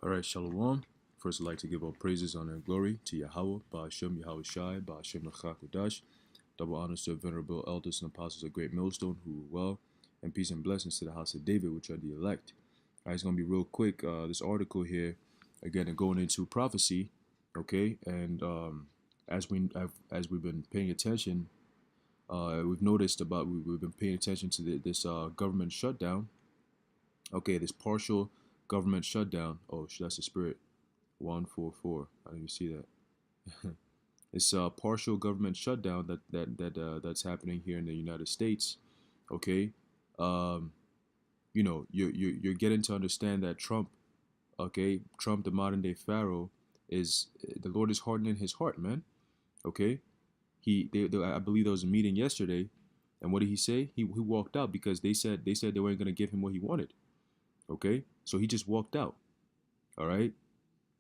All right, Shalom. First, I'd like to give all praises, honor, and glory to Yahweh, Ba'ashem Yahweh Shai, Ba'ashem Nachakudash. Double honors to venerable elders and apostles of Great Millstone who rule well, and peace and blessings to the house of David, which are the elect. All right, it's going to be real quick. This article here, again, going into prophecy, okay? And as we've been paying attention, we've noticed we've been paying attention to this government shutdown, okay? This partial government shutdown. Oh, that's the spirit. 144. I didn't even see that. It's a partial government shutdown that's happening here in the United States. Okay, um, you're getting to understand that Trump, okay, Trump, the modern day Pharaoh, is the Lord is hardening his heart, man. Okay, I believe there was a meeting yesterday, and what did he say? He walked out because they said they weren't gonna give him what he wanted. Okay, so he just walked out. All right.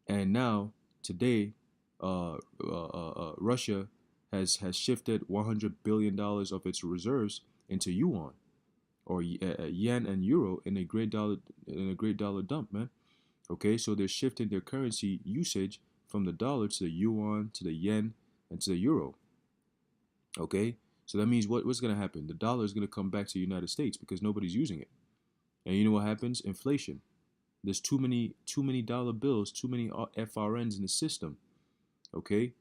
And now, today, Russia has shifted $100 billion of its reserves into yuan or yen and euro in a great dollar dump, man. Okay, so they're shifting their currency usage from the dollar to the yuan to the yen and to the euro. Okay, so that means what's gonna happen? The dollar is gonna come back to the United States because nobody's using it. And you know what happens? Inflation. There's too many dollar bills, too many FRNs in the system. Okay,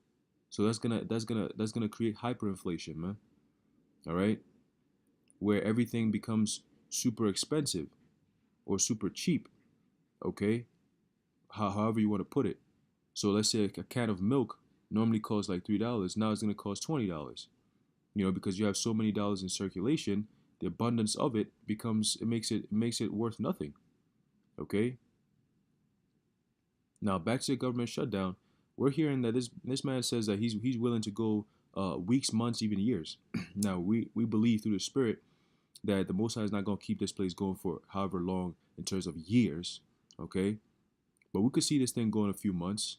so that's gonna create hyperinflation, man. All right, where everything becomes super expensive or super cheap. Okay, however you want to put it. So let's say a can of milk normally costs like $3. Now it's gonna cost $20. Because you have so many dollars in circulation, the abundance of it makes it worth nothing. Okay. Now back to the government shutdown. We're hearing that this man says that he's willing to go weeks, months, even years. Now we believe through the Spirit that the Most High is not going to keep this place going for however long in terms of years. Okay, but we could see this thing going a few months.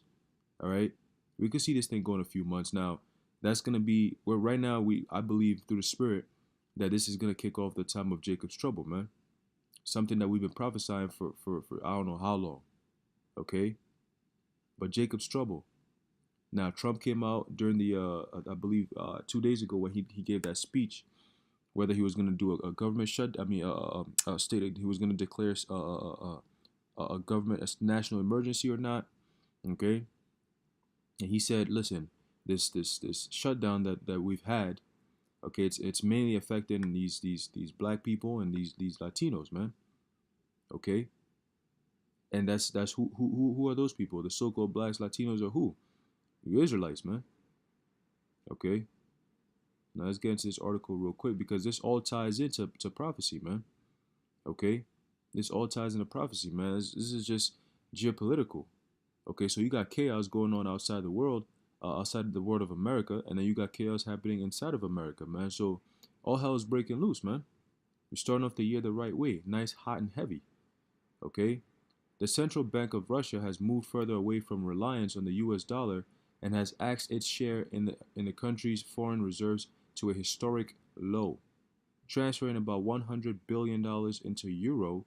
All right, we could see this thing going a few months. Now that's going to be where right now I believe through the Spirit that this is going to kick off the time of Jacob's trouble, man. Something that we've been prophesying for I don't know how long. Okay, but Jacob's trouble. Now, Trump came out during I believe, 2 days ago when he gave that speech, whether he was going to do a government a state, he was going to declare a government, a national emergency or not. Okay. And he said, listen, this shutdown that we've had, okay, it's mainly affecting these black people and these Latinos, man. Okay. And that's who are those people? The so-called blacks, Latinos, or who? You Israelites, man. Okay. Now let's get into this article real quick because this all ties into prophecy, man. Okay, this all ties into prophecy, man. This is just geopolitical. Okay, so you got chaos going on outside the world, outside the world of America, and then you got chaos happening inside of America, man. So all hell is breaking loose, man. We're starting off the year the right way, nice, hot, and heavy. Okay, the central bank of Russia has moved further away from reliance on the U.S. dollar and has axed its share in the country's foreign reserves to a historic low, transferring about $100 billion into euro,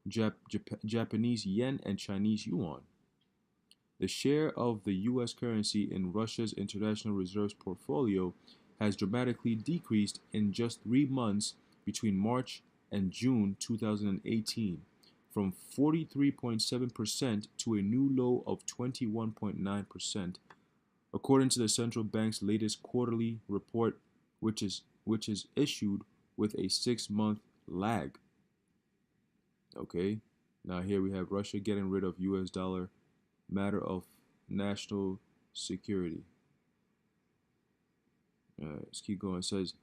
Japanese yen, and Chinese yuan. The share of the U.S. currency in Russia's international reserves portfolio has dramatically decreased in just 3 months between March and June 2018, from 43.7% to a new low of 21.9%, according to the central bank's latest quarterly report, which is issued with a 6-month lag. Okay, now here we have Russia getting rid of U.S. dollar, matter of national security. Let's keep going. It says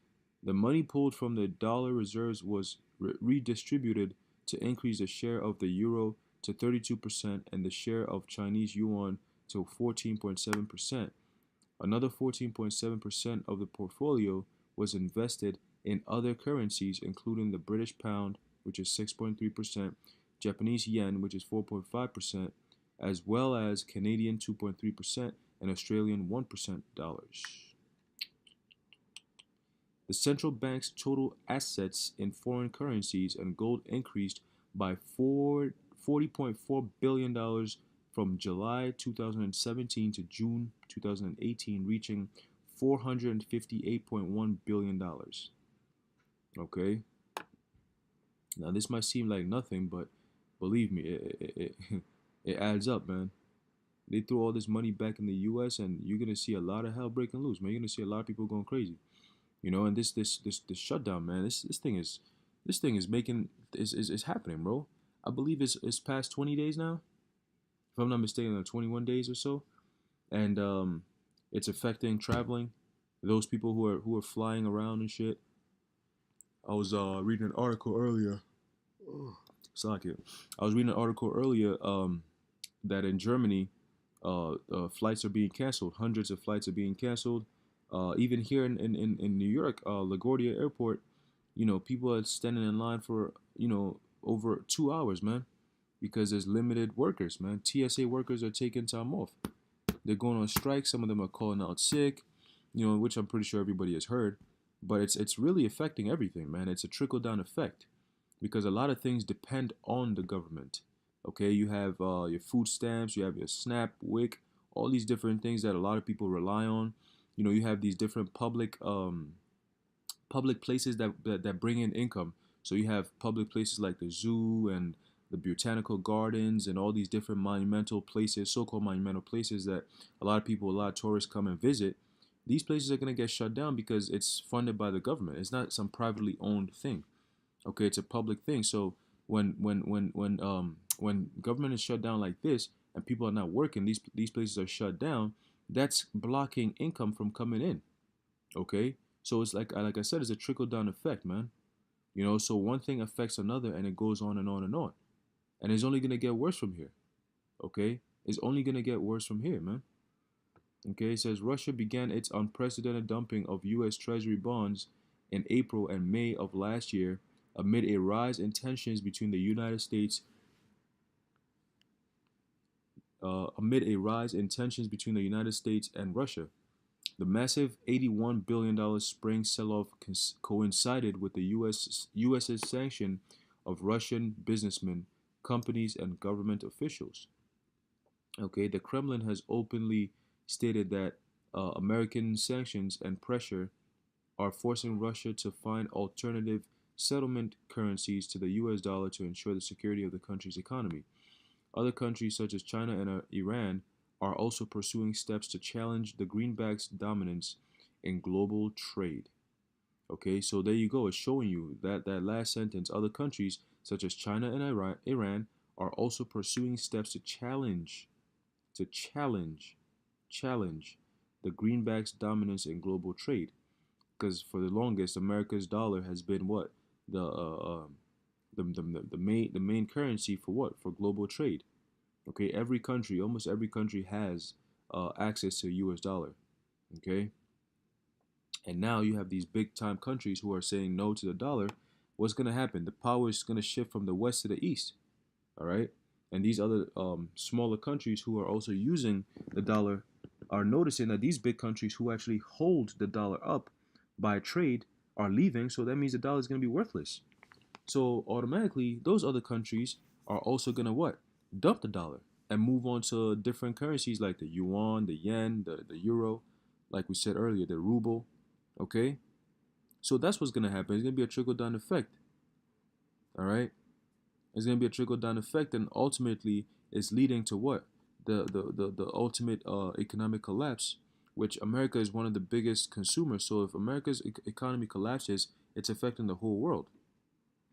the money pulled from the dollar reserves was redistributed to increase the share of the euro to 32% and the share of Chinese yuan to 14.7%. Another 14.7% of the portfolio was invested in other currencies, including the British pound, which is 6.3%, Japanese yen, which is 4.5%, as well as Canadian 2.3% and Australian 1% dollars. The central bank's total assets in foreign currencies and gold increased by $40.4 billion from July 2017 to June 2018, reaching $458.1 billion. Okay, now this might seem like nothing, but believe me, it adds up, man. They throw all this money back in the U.S. and you're gonna see a lot of hell breaking loose, man. You're gonna see a lot of people going crazy, and this shutdown, man. This thing is making is happening, bro. I believe it's past 20 days now, if I'm not mistaken, 21 days or so, and it's affecting traveling. Those people who are flying around and shit. I was reading an article earlier. Suck it. I was reading an article earlier that in Germany, flights are being canceled. Hundreds of flights are being canceled. Even here in New York, LaGuardia Airport, people are standing in line for, over 2 hours, man, because there's limited workers, man. TSA workers are taking time off. They're going on strike. Some of them are calling out sick, which I'm pretty sure everybody has heard. But it's really affecting everything, man. It's a trickle down effect because a lot of things depend on the government. Okay, you have your food stamps, you have your SNAP, WIC, all these different things that a lot of people rely on. You have these different public places that bring in income. So you have public places like the zoo and the botanical gardens and all these different monumental places, so-called monumental places that a lot of tourists come and visit. These places are going to get shut down because it's funded by the government. It's not some privately owned thing. Okay, it's a public thing. So when government is shut down like this and people are not working, these places are shut down. That's blocking income from coming in. Okay, so it's like I said, it's a trickle down effect, man. So one thing affects another, and it goes on and on and on, and it's only gonna get worse from here. Okay, it's only gonna get worse from here, man. Okay, it says Russia began its unprecedented dumping of U.S. Treasury bonds in April and May of last year amid a rise in tensions between the United States and Russia. The massive $81 billion spring sell-off coincided with the U.S.'s sanction of Russian businessmen, companies, and government officials. Okay, the Kremlin has openly stated that American sanctions and pressure are forcing Russia to find alternative settlement currencies to the US dollar to ensure the security of the country's economy. Other countries such as China and Iran are also pursuing steps to challenge the greenback's dominance in global trade. Okay, so there you go. It's showing you that last sentence. Other countries such as China and Iran are also pursuing steps to challenge the greenback's dominance in global trade. Because for the longest, America's dollar has been what the the main currency for what, for global trade. Okay, almost every country has access to U.S. dollar. Okay, and now you have these big time countries who are saying no to the dollar. What's gonna happen? The power is gonna shift from the west to the east. All right, and these other smaller countries who are also using the dollar are noticing that these big countries who actually hold the dollar up by trade are leaving, so that means the dollar is going to be worthless. So automatically, those other countries are also going to what? Dump the dollar and move on to different currencies like the yuan, the yen, the euro, like we said earlier, the ruble. Okay? So that's what's going to happen. It's going to be a trickle down effect. All right? It's going to be a trickle down effect, and ultimately, it's leading to what? The ultimate economic collapse, which America is one of the biggest consumers. So if America's economy collapses, it's affecting the whole world.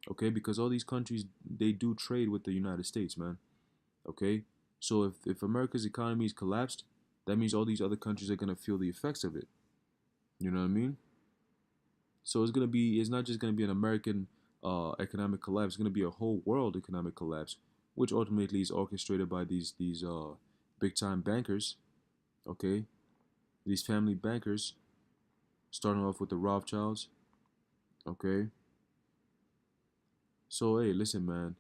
Okay, because all these countries, they do trade with the United States, man. Okay, so if America's economy is collapsed, that means all these other countries are gonna feel the effects of it. You know what I mean? So it's not just gonna be an American economic collapse. It's gonna be a whole world economic collapse, which ultimately is orchestrated by these big time bankers. Okay, these family bankers, starting off with the Rothschilds. Okay, so hey, listen, man,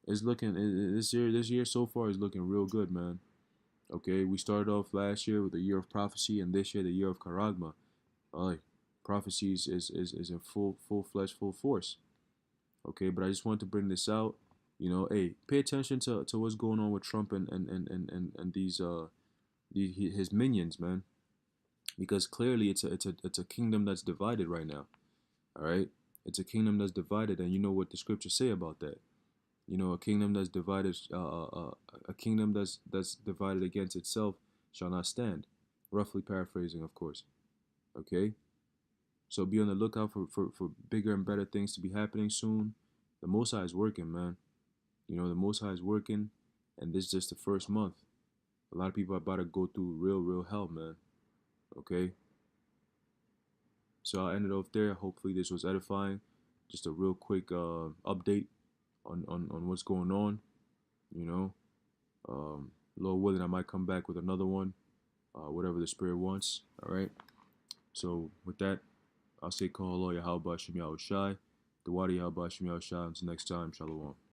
it's looking this year so far is looking real good, man. Okay, we started off last year with the year of prophecy, and this year the year of charagma. Prophecy is in full flesh, full force. Okay, but I just wanted to bring this out. Hey, pay attention to what's going on with Trump and his minions, man, because clearly it's a kingdom that's divided right now. All right, it's a kingdom that's divided, and you know what the scriptures say about that. A kingdom that's divided, a kingdom that's divided against itself shall not stand. Roughly paraphrasing, of course. Okay, so be on the lookout for bigger and better things to be happening soon. The Most High is working, man. The Most High is working, and this is just the first month. A lot of people are about to go through real hell, man. Okay, so I'll end it off there. Hopefully, this was edifying. Just a real quick update on what's going on. You know, Lord willing, I might come back with another one, whatever the Spirit wants. All right. So with that, I'll say call Allah Yahweh Shem Yahweh Shai. The water Yahweh Shem Yahweh Shai. Until next time, Shalom.